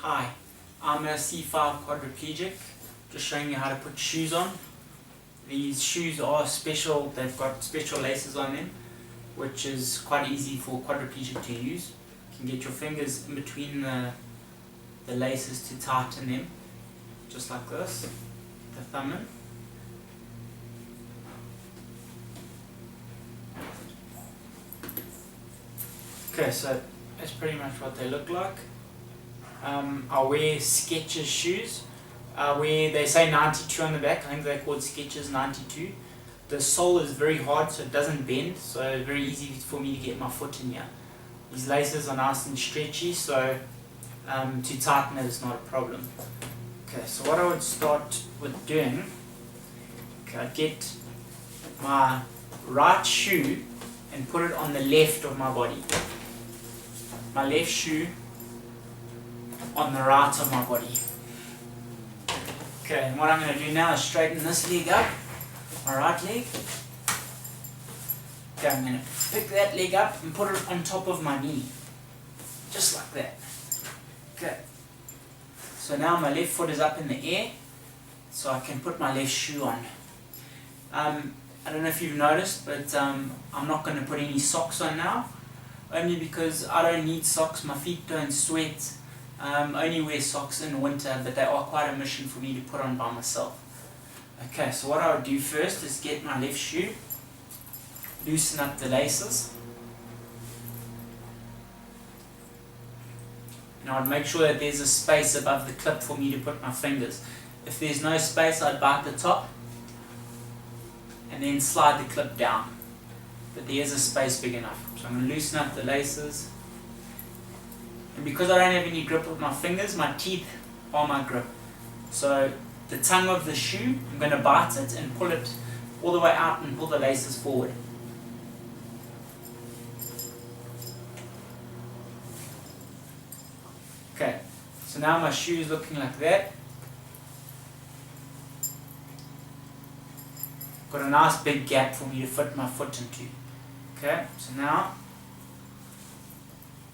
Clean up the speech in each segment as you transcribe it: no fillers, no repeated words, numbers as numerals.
Hi, I'm a C5 quadriplegic, just showing you how to put shoes on. These shoes are special, they've got special laces on them, which is quite easy for quadriplegic to use. You can get your fingers in between the laces to tighten them, just like this, the thumb in. Okay, so that's pretty much what they look like. I wear Skechers shoes. They say 92 on the back. I think they're called Skechers 92. The sole is very hard, so it doesn't bend, so very easy for me to get my foot in here. These laces are nice and stretchy, so to tighten it is not a problem. Okay, so what I would start with doing, I'd get my right shoe and put it on the left of my body. My left shoe on the right of my body. Okay, and what I'm going to do now is straighten this leg up, my right leg. Okay, I'm going to pick that leg up and put it on top of my knee, just like that. Okay, so now my left foot is up in the air, so I can put my left shoe on. I don't know if you've noticed, but I'm not going to put any socks on now, only because I don't need socks, my feet don't sweat. Only wear socks in winter, but they are quite a mission for me to put on by myself. Okay, so what I would do first is get my left shoe, loosen up the laces, and I would make sure that there's a space above the clip for me to put my fingers. If there's no space, I'd bite the top and then slide the clip down, but there's a space big enough. So I'm going to loosen up the laces. And because I don't have any grip with my fingers, my teeth are my grip. So the tongue of the shoe, I'm going to bite it and pull it all the way out and pull the laces forward. Okay, so now my shoe is looking like that. Got a nice big gap for me to fit my foot into. Okay, so now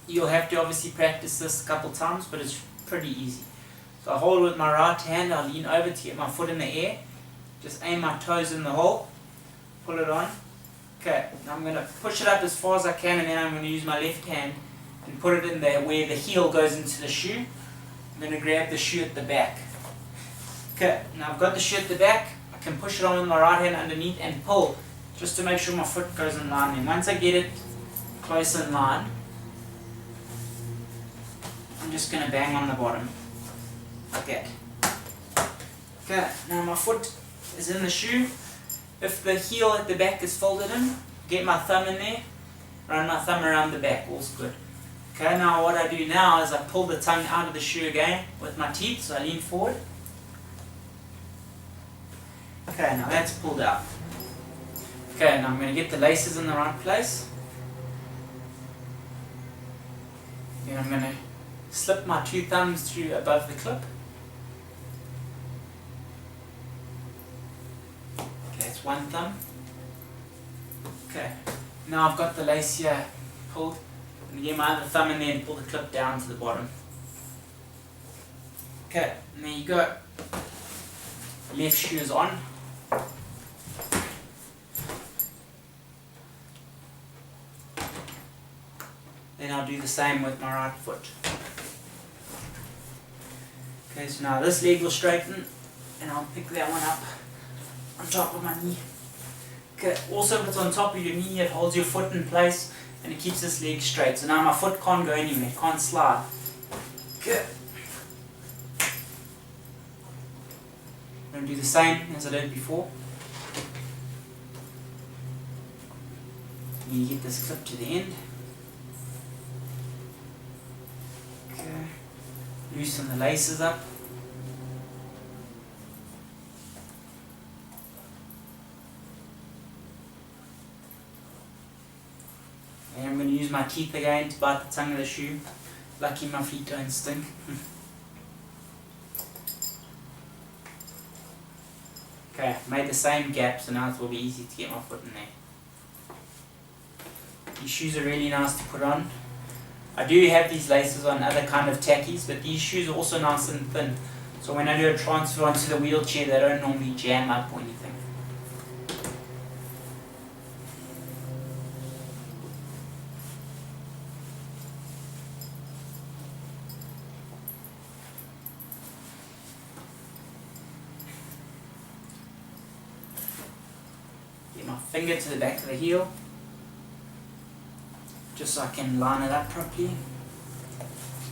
you'll have to obviously practice this a couple times, but it's pretty easy. So I hold it with my right hand, I lean over to get my foot in the air, just aim my toes in the hole, pull it on. Okay, now I'm going to push it up as far as I can, and then I'm going to use my left hand and put it in there where the heel goes into the shoe. I'm going to grab the shoe at the back. Okay, now I've got the shoe at the back, I can push it on with my right hand underneath and pull, just to make sure my foot goes in line. And once I get it close in line, I'm just going to bang on the bottom, like that. Okay, now my foot is in the shoe. If the heel at the back is folded in, get my thumb in there, run my thumb around the back, all's good. Okay, now what I do now is I pull the tongue out of the shoe again with my teeth, so I lean forward. Okay, now that's pulled out. Okay, now I'm going to get the laces in the right place. Then I'm going to slip my two thumbs through above the clip. Okay, it's one thumb. Okay, now I've got the lace here pulled. I'm going to get my other thumb in there and pull the clip down to the bottom. Okay, and there you go. Left shoe is on. Then I'll do the same with my right foot. Okay, so now this leg will straighten, and I'll pick that one up on top of my knee. Okay, also if it's on top of your knee, it holds your foot in place and it keeps this leg straight. So now my foot can't go anywhere, it can't slide. Okay. I'm going to do the same as I did before. You get this clip to the end. Okay. Loosen the laces up. And I'm going to use my teeth again to bite the tongue of the shoe. Lucky my feet don't stink. Okay, made the same gap, so now it will be easy to get my foot in there. These shoes are really nice to put on. I do have these laces on other kind of tackies, but these shoes are also nice and thin. So when I do a transfer onto the wheelchair, they don't normally jam up or anything. Get my finger to the back of the heel, just so I can line it up properly.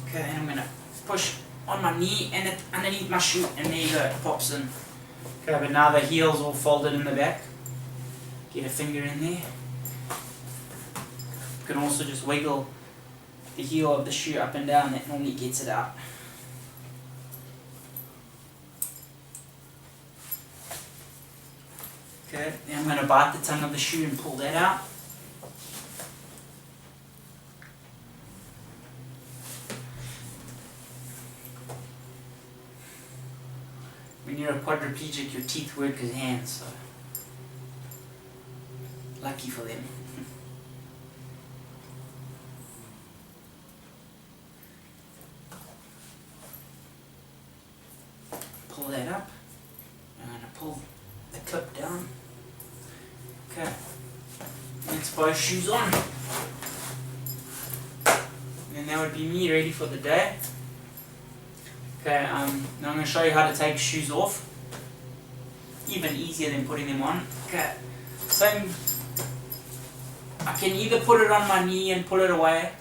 Okay, and I'm going to push on my knee and it underneath my shoe, and there you go, it pops in. Okay, but now the heel's all folded in the back. Get a finger in there. You can also just wiggle the heel of the shoe up and down, that normally gets it out. Okay, then I'm going to bite the tongue of the shoe and pull that out. When you're a quadriplegic, your teeth work as hands, so lucky for them. Pull that up. I'm going to pull the clip down. Okay, let's both shoes on. And that would be me ready for the day. Okay, now I'm going to show you how to take shoes off. Even easier than putting them on. Okay, same. I can either put it on my knee and pull it away,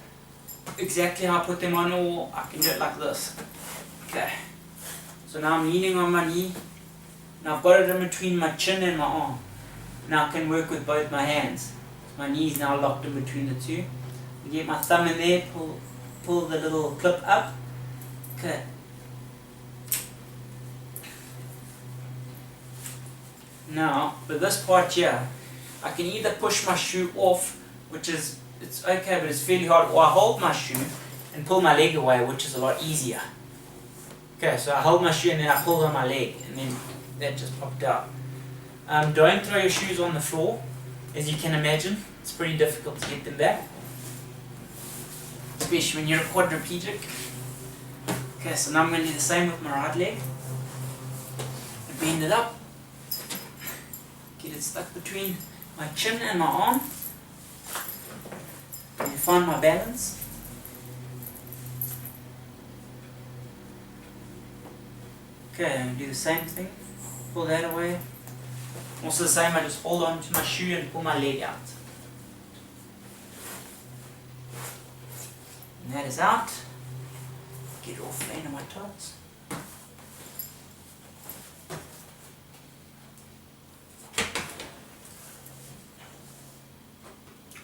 exactly how I put them on, or I can do it like this. Okay, so now I'm leaning on my knee, and I've got it in between my chin and my arm. Now I can work with both my hands. My knee is now locked in between the two. I get my thumb in there, pull the little clip up. Okay. Now, with this part here, I can either push my shoe off, which is, it's okay, but it's fairly hard, or I hold my shoe and pull my leg away, which is a lot easier. Okay, so I hold my shoe and then I pull on my leg, and then that just popped out. Don't throw your shoes on the floor, as you can imagine. It's pretty difficult to get them back, especially when you're a quadriplegic. Okay, so now I'm going to do the same with my right leg. Bend it up. Get it stuck between my chin and my arm. And find my balance. Okay, I'm going to do the same thing. Pull that away. Also the same, I just hold on to my shoe and pull my leg out. And that is out. Get it off the end of my toes.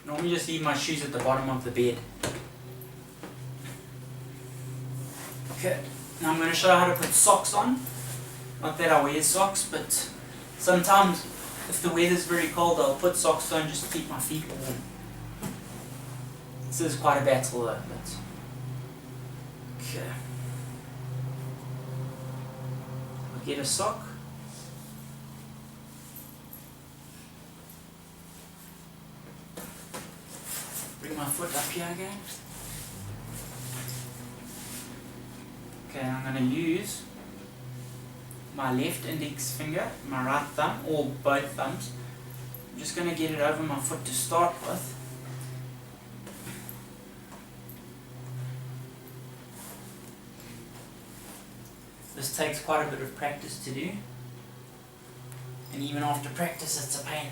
Normally just leave my shoes at the bottom of the bed. Okay, now I'm going to show you how to put socks on. Not that I wear socks, but sometimes if the weather's very cold, I'll put socks on just to keep my feet warm. This is quite a battle though, but okay. I'll get a sock. Bring my foot up here again. Okay, I'm going to use my left index finger, my right thumb, or both thumbs. I'm just going to get it over my foot to start with. This takes quite a bit of practice to do, and even after practice it's a pain.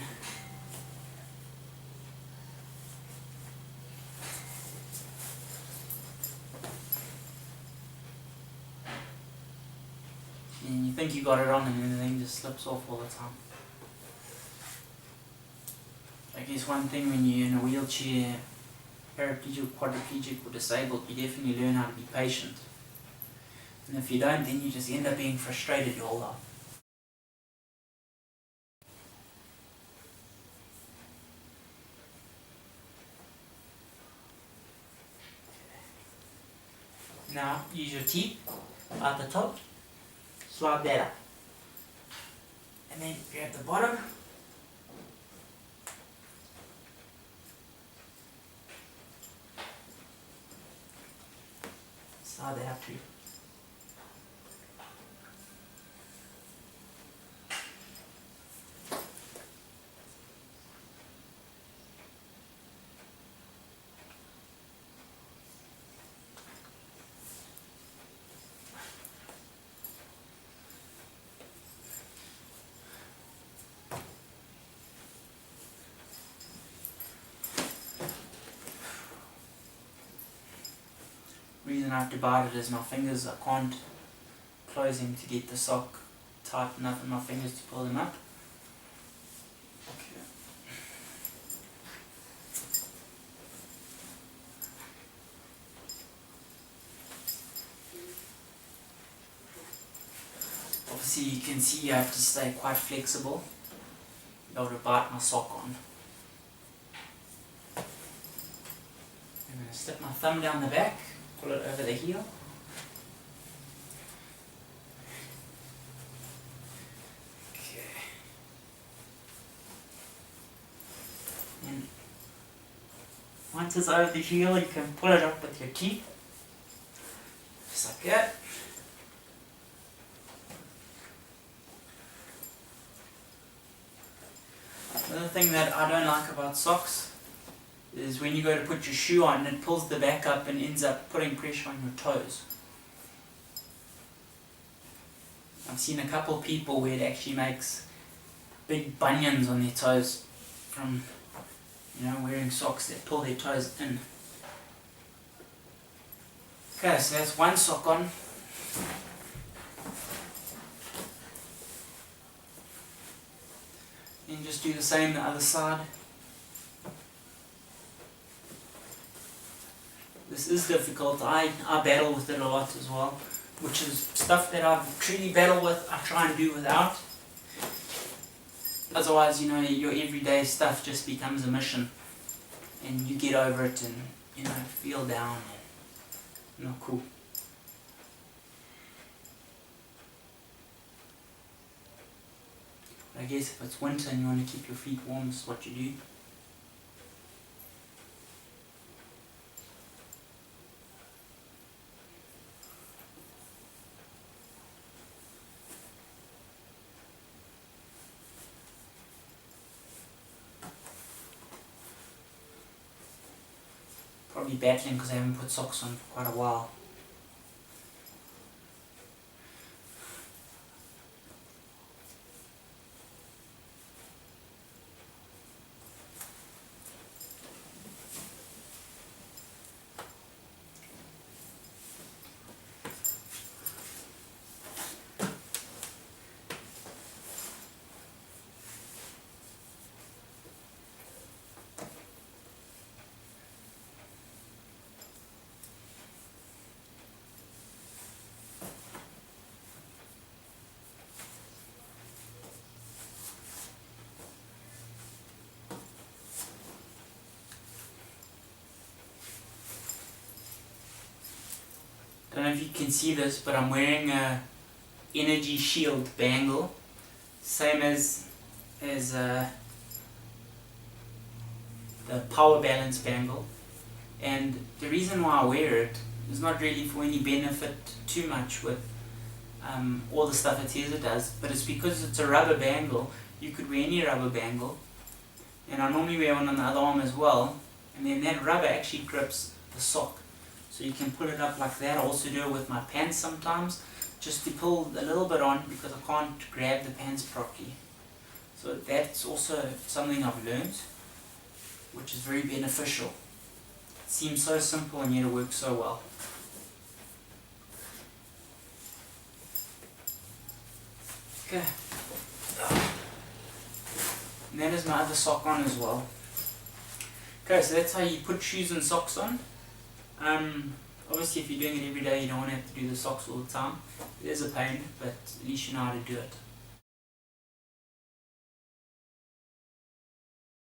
And you think you got it on and then the thing just slips off all the time. I guess one thing when you're in a wheelchair, paraplegic, quadriplegic or disabled, you definitely learn how to be patient. And if you don't, then you just end up being frustrated your whole life. Now use your teeth at the top. Slide that up, and then grab the bottom, tie that up too. The reason I have to bite it is my fingers, I can't close them to get the sock tight enough in my fingers to pull them up. Okay. Obviously you can see I have to stay quite flexible in order to bite my sock on. I'm going to slip my thumb down the back, pull it over the heel. Okay. And once it's over the heel, you can pull it up with your teeth. Just like that. Another thing that I don't like about socks is when you go to put your shoe on, it pulls the back up and ends up putting pressure on your toes. I've seen a couple people where it actually makes big bunions on their toes from, wearing socks that pull their toes in. Okay, so that's one sock on. And just do the same the other side. This is difficult. I battle with it a lot as well, which is stuff that I've truly battled with, I try and do without. Otherwise, your everyday stuff just becomes a mission, and you get over it and, feel down and not cool. I guess if it's winter and you want to keep your feet warm, this is what you do. Probably battling because I haven't put socks on for quite a while. I don't know if you can see this, but I'm wearing a energy shield bangle, same as the power balance bangle. And the reason why I wear it is not really for any benefit too much with all the stuff it says it does, but it's because it's a rubber bangle. You could wear any rubber bangle, and I normally wear one on the other arm as well, and then that rubber actually grips the sock. So you can pull it up like that. I also do it with my pants sometimes, just to pull a little bit on because I can't grab the pants properly. So that's also something I've learned, which is very beneficial. It seems so simple and yet it works so well. Okay. And that is my other sock on as well. Okay, so that's how you put shoes and socks on. Obviously if you're doing it every day, you don't want to have to do the socks all the time. It is a pain, but at least you know how to do it.